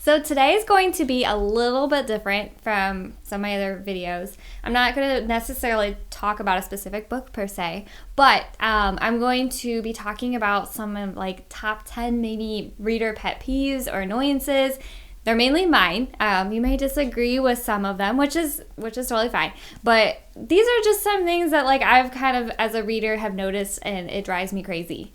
So today is going to be a little bit different from some of my other videos. I'm not going to necessarily talk about a specific book per se, but I'm going to be talking about some of like top 10 maybe reader pet peeves or annoyances. They're mainly mine. You may disagree with some of them, which is totally fine. But these are just some things that like I've kind of as a reader have noticed, and it drives me crazy.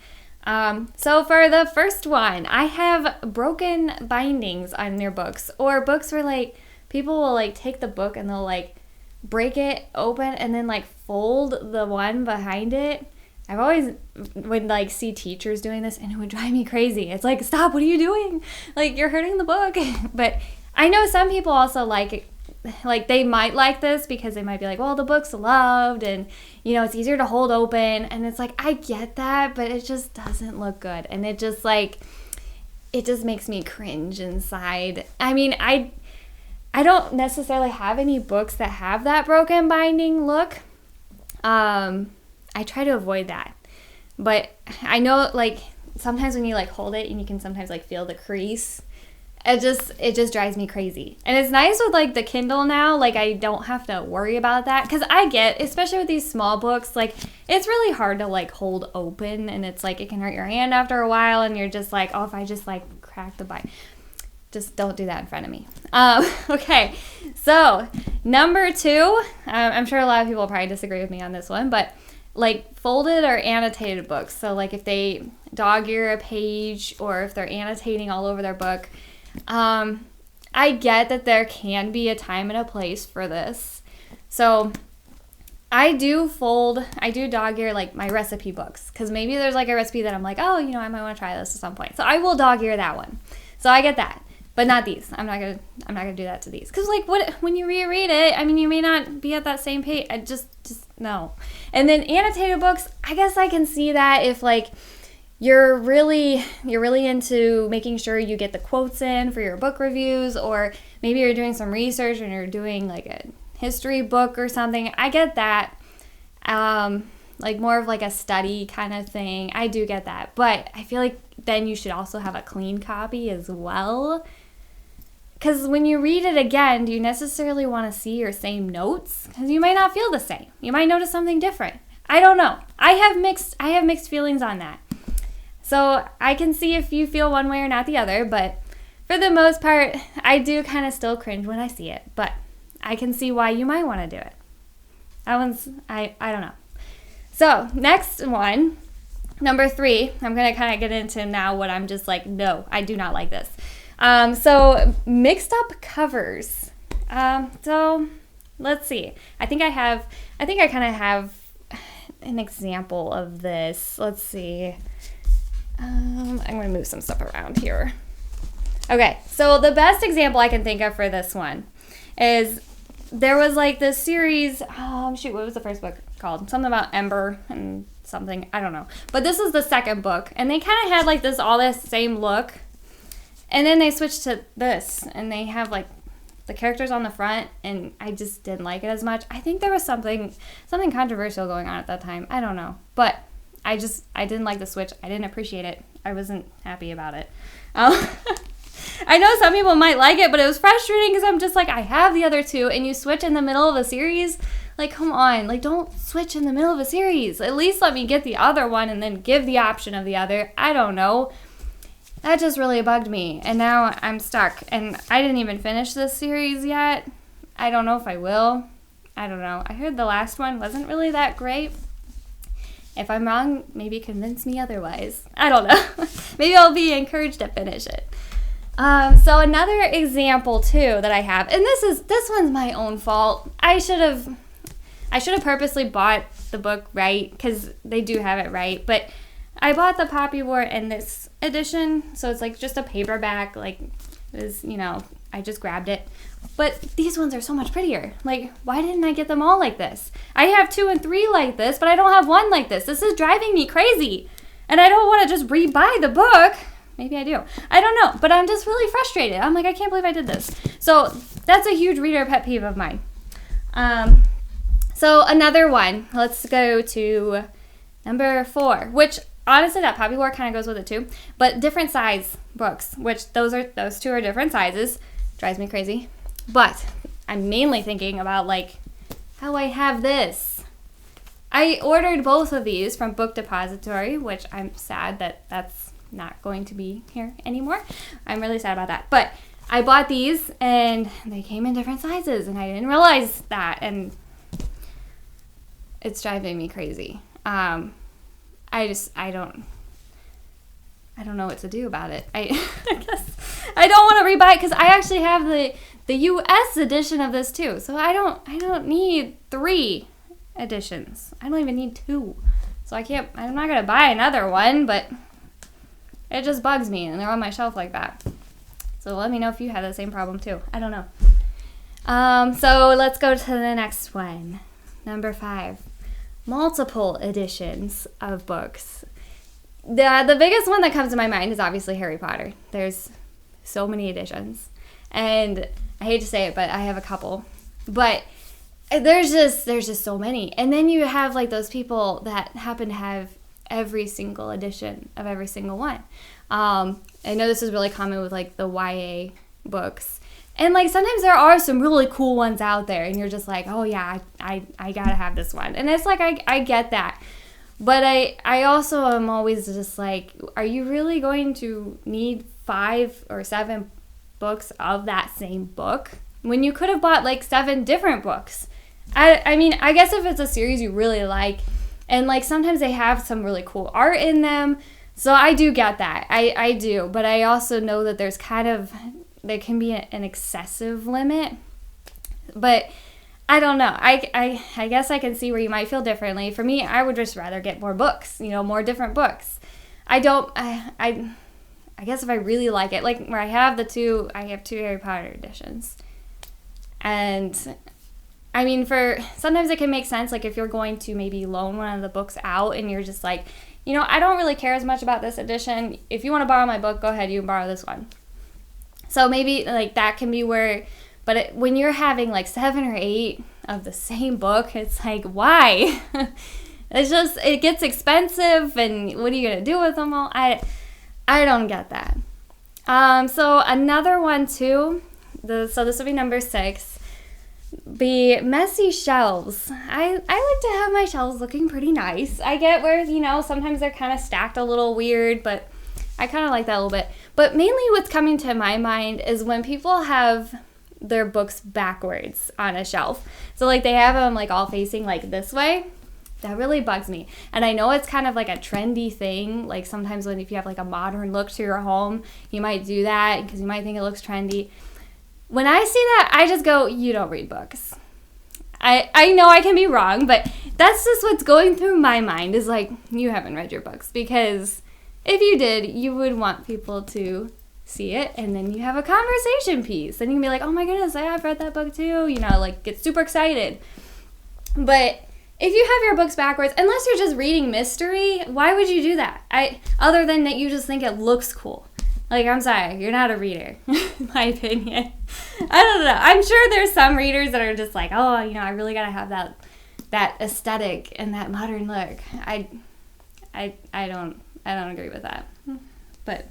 So for the first one, I have broken bindings on their books, or books where like people will like take the book and they'll like break it open and then like fold the one behind it. I've always would like see teachers doing this, and it would drive me crazy. It's like, stop, what are you doing? Like, you're hurting the book. But I know some people also like they might like this because they might be like, well, the book's loved and, you know, it's easier to hold open. And it's like, I get that, but it just doesn't look good. And it just like, it just makes me cringe inside. I mean, I don't necessarily have any books that have that broken binding look. I try to avoid that. But I know like sometimes when you like hold it and you can sometimes like feel the crease, it just drives me crazy. And it's nice with like the Kindle now, like I don't have to worry about that, because I get, especially with these small books, like it's really hard to like hold open, and it's like it can hurt your hand after a while, and you're just like, oh, if I just like crack the bind. Just don't do that in front of me. Okay, so number 2, I'm sure a lot of people will probably disagree with me on this one, but like folded or annotated books. So like if they dog ear a page or if they're annotating all over their book, I get that there can be a time and a place for this. So I do dog ear like my recipe books, because maybe there's like a recipe that I'm like, oh, you know, I might want to try this at some point. So I will dog ear that one. So I get that. But not these. I'm not gonna do that to these. Because like when you reread it, I mean, you may not be at that same page. I just no. And then annotated books, I guess I can see that if like you're really into making sure you get the quotes in for your book reviews, or maybe you're doing some research and you're doing like a history book or something. I get that. Like more of like a study kind of thing. I do get that. But I feel like then you should also have a clean copy as well. Because when you read it again, do you necessarily want to see your same notes? Because you might not feel the same. You might notice something different. I don't know. I have mixed feelings on that. So I can see if you feel one way or not the other, but for the most part, I do kind of still cringe when I see it. But I can see why you might want to do it. That one's, I don't know. So next one, number 3, I'm going to kind of get into now what I'm just like, no, I do not like this. So mixed up covers. So let's see. I kind of have an example of this. Let's see. I'm going to move some stuff around here. Okay. So the best example I can think of for this one is there was like this series. What was the first book called? Something about Ember and something. I don't know. But this is the second book, and they kind of had like this same look. And then they switched to this, and they have like the characters on the front, and I just didn't like it as much. I think there was something controversial going on at that time. I don't know. But I didn't like the switch. I didn't appreciate it. I wasn't happy about it. I know some people might like it, but it was frustrating because I'm just like, I have the other 2, and you switch in the middle of a series. Like, come on. Like, don't switch in the middle of a series. At least let me get the other one and then give the option of the other. I don't know. That just really bugged me, and now I'm stuck, and I didn't even finish this series yet. I don't know if I will. I don't know. I heard the last one wasn't really that great. If I'm wrong, maybe convince me otherwise. I don't know. Maybe I'll be encouraged to finish it. So another example, too, that I have, and this one's my own fault. I should have purposely bought the book right, because they do have it right, but I bought the Poppy War in this edition, so it's like just a paperback, like it was, you know, I just grabbed it. But these ones are so much prettier. Like, why didn't I get them all like this? I have 2 and 3 like this, but I don't have 1 like this. This is driving me crazy. And I don't want to just re-buy the book. Maybe I do. I don't know, but I'm just really frustrated. I'm like, I can't believe I did this. So that's a huge reader pet peeve of mine. So another one, let's go to number 4, which honestly, that puppy lore kind of goes with it too. But different size books, which those two are different sizes. Drives me crazy. But I'm mainly thinking about like how I have this. I ordered both of these from Book Depository, which I'm sad that that's not going to be here anymore. I'm really sad about that. But I bought these and they came in different sizes and I didn't realize that, and it's driving me crazy. I don't know what to do about it. I guess I don't want to rebuy it because I actually have the US edition of this too. So I don't need 3 editions. I don't even need 2. So I'm not going to buy another one, but it just bugs me and they're on my shelf like that. So let me know if you have the same problem too. I don't know. So let's go to the next one. Number 5. Multiple editions of books. The biggest one that comes to my mind is obviously Harry Potter. There's so many editions. And I hate to say it, but I have a couple. But there's just so many. And then you have like those people that happen to have every single edition of every single one. I know this is really common with like the YA books. And like sometimes there are some really cool ones out there and you're just like, oh yeah, I gotta have this one. And it's like I get that. But I also am always just like, are you really going to need 5 or 7 books of that same book when you could have bought like 7 different books? I mean, I guess if it's a series you really like, and like sometimes they have some really cool art in them, so I do get that. I do, but I also know that there can be an excessive limit. But I don't know. I guess I can see where you might feel differently. For me, I would just rather get more books, more different books. I guess if I really like it, like where I have 2 Harry Potter editions. And I mean, sometimes it can make sense, like if you're going to maybe loan one of the books out and you're just like, I don't really care as much about this edition. If you want to borrow my book, go ahead, you can borrow this one. So maybe like that can be where, but when you're having like 7 or 8 of the same book, it's like, why? It gets expensive, and what are you going to do with them all? I don't get that. So another one too, so this will be number 6. The messy shelves. I like to have my shelves looking pretty nice. I get where, sometimes they're kind of stacked a little weird, but I kind of like that a little bit. But mainly what's coming to my mind is when people have their books backwards on a shelf. So like they have them like all facing like this way. That really bugs me. And I know it's kind of like a trendy thing. Like sometimes if you have like a modern look to your home, you might do that because you might think it looks trendy. When I see that, I just go, you don't read books. I know I can be wrong, but that's just what's going through my mind is like, you haven't read your books. Because if you did, you would want people to see it, and then you have a conversation piece. Then you can be like, oh my goodness, I've read that book too. Like get super excited. But if you have your books backwards, unless you're just reading mystery, why would you do that? Other than that you just think it looks cool. Like, I'm sorry, you're not a reader, in my opinion. I don't know. I'm sure there's some readers that are just like, oh, I really gotta have that aesthetic and that modern look. I don't agree with that. But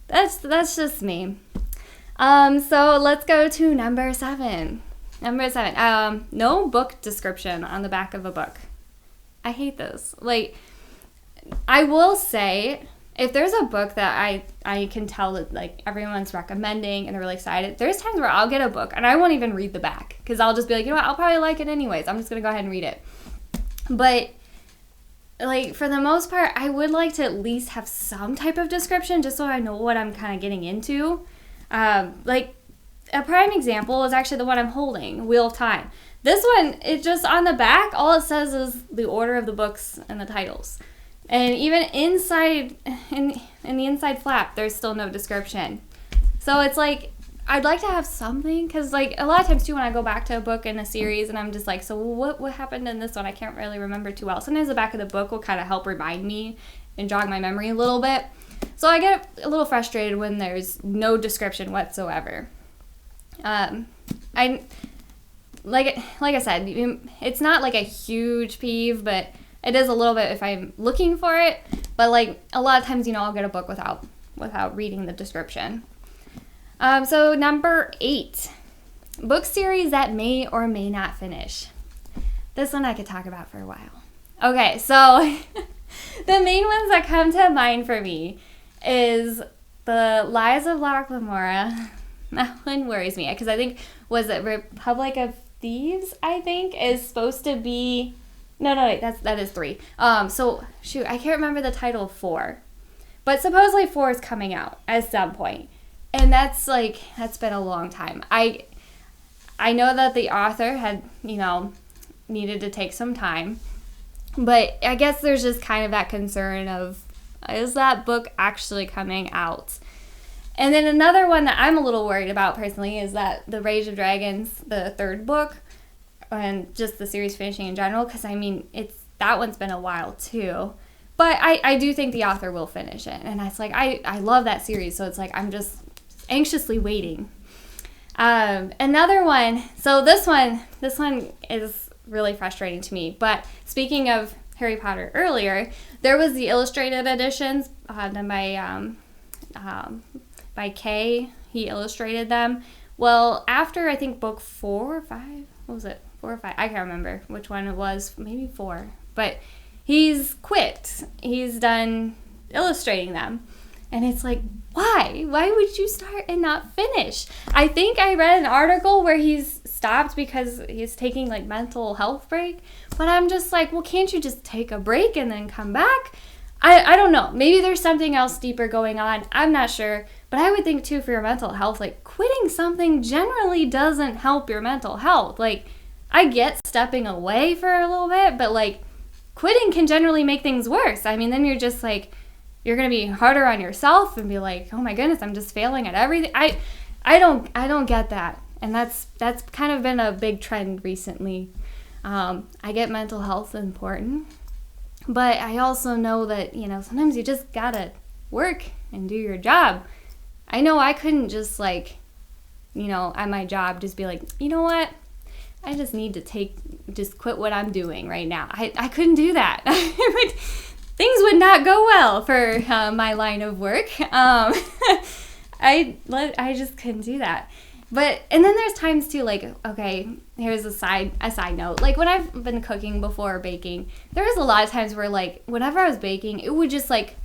that's just me. So let's go to number 7. Number 7. No book description on the back of a book. I hate this. Like, I will say, if there's a book that I can tell that like everyone's recommending and they're really excited, there's times where I'll get a book and I won't even read the back because I'll just be like, what, I'll probably like it anyways. I'm just going to go ahead and read it. But like for the most part, I would like to at least have some type of description just so I know what I'm kind of getting into. Like a prime example is actually the one I'm holding, Wheel of Time. This one, it's just on the back, all it says is the order of the books and the titles. And even inside, in the inside flap, there's still no description. So it's like, I'd like to have something, because like a lot of times too when I go back to a book in a series and I'm just like, so what happened in this one? I can't really remember too well. Sometimes the back of the book will kind of help remind me and jog my memory a little bit. So I get a little frustrated when there's no description whatsoever. Like I said, it's not like a huge peeve, but It is a little bit if I'm looking for it, but like a lot of times, I'll get a book without reading the description. So number 8, book series that may or may not finish. This one I could talk about for a while. Okay, so the main ones that come to mind for me is The Lies of Locke Lamora. That one worries me because I think, was it Republic of Thieves, I think, is supposed to be... No, wait, that is 3. So, shoot, I can't remember the title of 4. But supposedly 4 is coming out at some point. And that's been a long time. I know that the author had, needed to take some time. But I guess there's just kind of that concern of, is that book actually coming out? And then another one that I'm a little worried about personally is that The Rage of Dragons, the 3rd book, and just the series finishing in general, because that one's been a while too. But I do think the author will finish it. And it's like, I love that series, so it's like I'm just anxiously waiting. Another one, so this one is really frustrating to me. But speaking of Harry Potter earlier, there was the illustrated editions done by Kay. He illustrated them. Well, after I think book 4 or 5, what was it? 4 or 5? I can't remember which one it was. Maybe 4. But he's quit. He's done illustrating them. And it's like, why? Why would you start and not finish? I think I read an article where he's stopped because he's taking like mental health break. But I'm just like, well, can't you just take a break and then come back? I don't know. Maybe there's something else deeper going on. I'm not sure. But I would think too, for your mental health, like quitting something generally doesn't help your mental health. Like, I get stepping away for a little bit, but like quitting can generally make things worse. I mean, then you're just like, you're going to be harder on yourself and be like, oh my goodness, I'm just failing at everything. I don't get that. And that's kind of been a big trend recently. I get mental health important, but I also know that, sometimes you just got to work and do your job. I know I couldn't just like, at my job, just be like, you know what? I just need to just quit what I'm doing right now. I couldn't do that. Things would not go well for my line of work. I just couldn't do that. And then there's times too, like, okay, here's a side note. Like when I've been cooking before or baking, there was a lot of times where like whenever I was baking, it would just like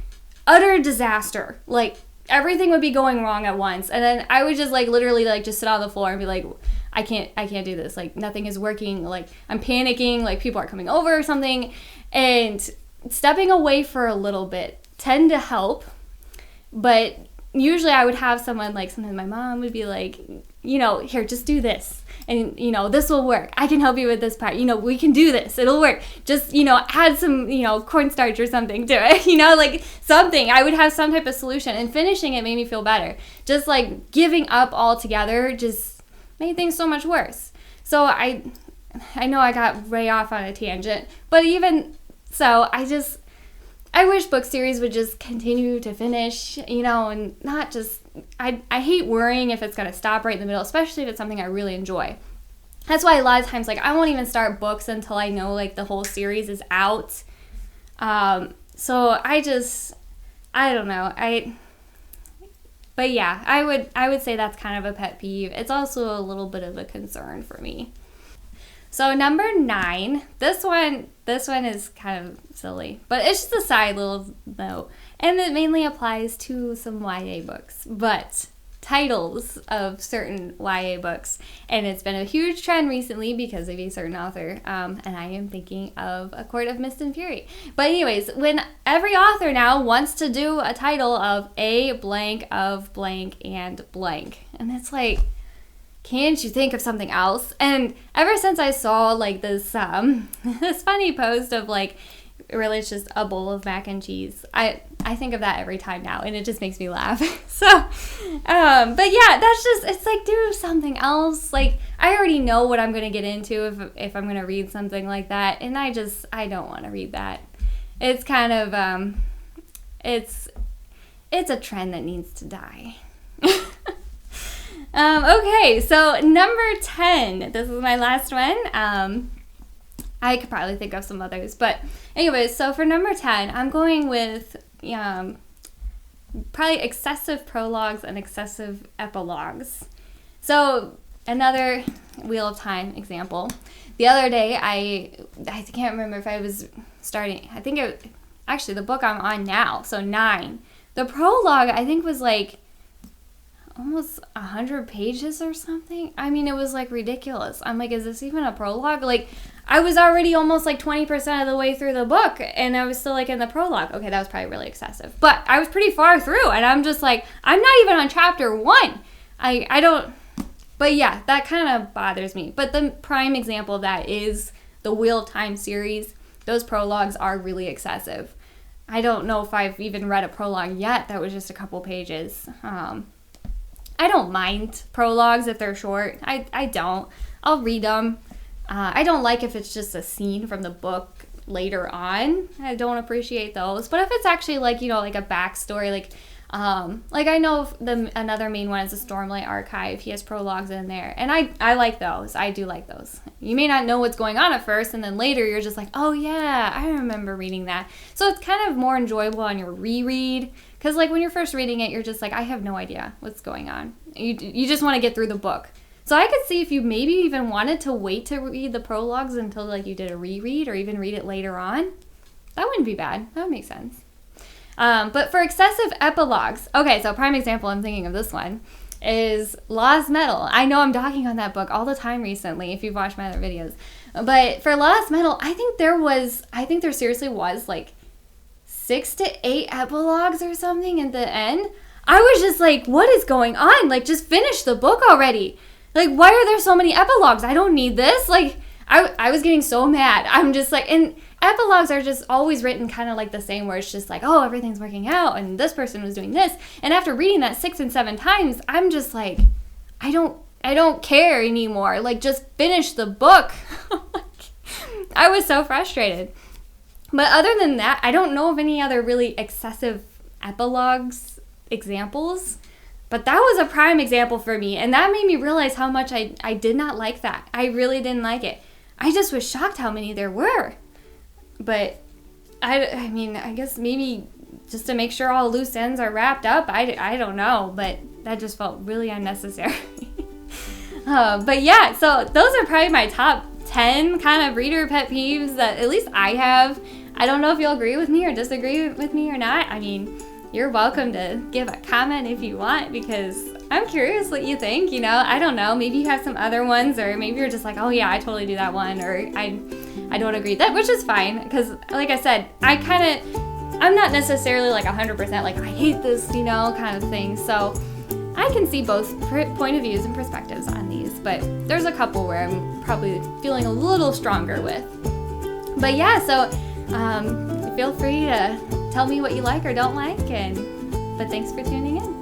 utter disaster. Like everything would be going wrong at once. And then I would just like literally like just sit on the floor and be like, I can't do this. Like nothing is working. Like I'm panicking, like people are coming over or something. And stepping away for a little bit tend to help. But usually I would have someone, like sometimes my mom would be like, here, just do this. And, this will work. I can help you with this part. We can do this. It'll work. Just, add some, cornstarch or something to it. Like something. I would have some type of solution. And finishing it made me feel better. Just like giving up altogether just made things so much worse. So I know I got way off on a tangent. But even so, I wish book series would just continue to finish, and not just... I hate worrying if it's going to stop right in the middle, especially if it's something I really enjoy. That's why a lot of times, like, I won't even start books until I know, like, the whole series is out. So I don't know. But yeah, I would say that's kind of a pet peeve. It's also a little bit of a concern for me. So number 9, this one is kind of silly, but it's just a side little note, and it mainly applies to some YA books, but titles of certain YA books, and it's been a huge trend recently because of a certain author, and I am thinking of A Court of Mist and Fury. But anyways, when every author now wants to do a title of a blank of blank and blank, and it's like, can't you think of something else? And ever since I saw like this this funny post of like, really it's just a bowl of mac and cheese, I think of that every time now, and it just makes me laugh. So but yeah, that's just, it's like, do something else. Like I already know what I'm gonna get into if I'm gonna read something like that, and I don't want to read that. It's kind of it's a trend that needs to die. Okay, so number 10. This is my last one. I could probably think of some others. But anyways, so for number 10, I'm going with probably excessive prologues and excessive epilogues. So another Wheel of Time example. The other day, I can't remember if I was starting, actually the book I'm on now, so 9. The prologue, I think, was like almost 100 pages or something. I mean, it was like ridiculous. I'm like, is this even a prologue? Like, I was already almost like 20% of the way through the book, and I was still like in the prologue. Okay, that was probably really excessive. But I was pretty far through, and I'm just like, I'm not even on chapter 1. I don't... But yeah, that kind of bothers me. But the prime example of that is the Wheel of Time series. Those prologues are really excessive. I don't know if I've even read a prologue yet that was just a couple pages. I don't mind prologues if they're short. I don't. I'll read them. I don't like if it's just a scene from the book later on. I don't appreciate those. But if it's actually like, like a backstory, like I know another main one is the Stormlight Archive. He has prologues in there, and I like those. I do like those. You may not know what's going on at first, and then later you're just like, oh yeah, I remember reading that. So it's kind of more enjoyable on your reread, because like when you're first reading it, you're just like, I have no idea what's going on. You just want to get through the book. So I could see if you maybe even wanted to wait to read the prologues until like you did a reread, or even read it later on. That wouldn't be bad. That would make sense. But for excessive epilogues, okay, so prime example, I'm thinking of this one, is Lost Metal. I know I'm talking on that book all the time recently, if you've watched my other videos. But for Lost Metal, I think there seriously was like 6 to 8 epilogues or something at the end. I was just like, what is going on? Like, just finish the book already. Like, why are there so many epilogues? I don't need this. Like, I was getting so mad. I'm just like, and epilogues are just always written kind of like the same, where it's just like, oh, everything's working out, and this person was doing this. And after reading that 6 and 7 times, I'm just like, I don't care anymore. Like, just finish the book. I was so frustrated. But other than that, I don't know of any other really excessive epilogues examples. But that was a prime example for me, and that made me realize how much I did not like that. I really didn't like it. I just was shocked how many there were. But, I mean, I guess maybe just to make sure all loose ends are wrapped up. I don't know, but that just felt really unnecessary. But yeah, so those are probably my top 10 kind of reader pet peeves that at least I have. I don't know if you'll agree with me or disagree with me or not. I mean, you're welcome to give a comment if you want, because I'm curious what you think, I don't know, maybe you have some other ones, or maybe you're just like, oh yeah, I totally do that one, or I don't agree, that, which is fine, because like I said, I'm not necessarily like 100% like, I hate this, kind of thing, so I can see both point of views and perspectives on these, but there's a couple where I'm probably feeling a little stronger with. But yeah, so feel free to tell me what you like or don't like, but thanks for tuning in.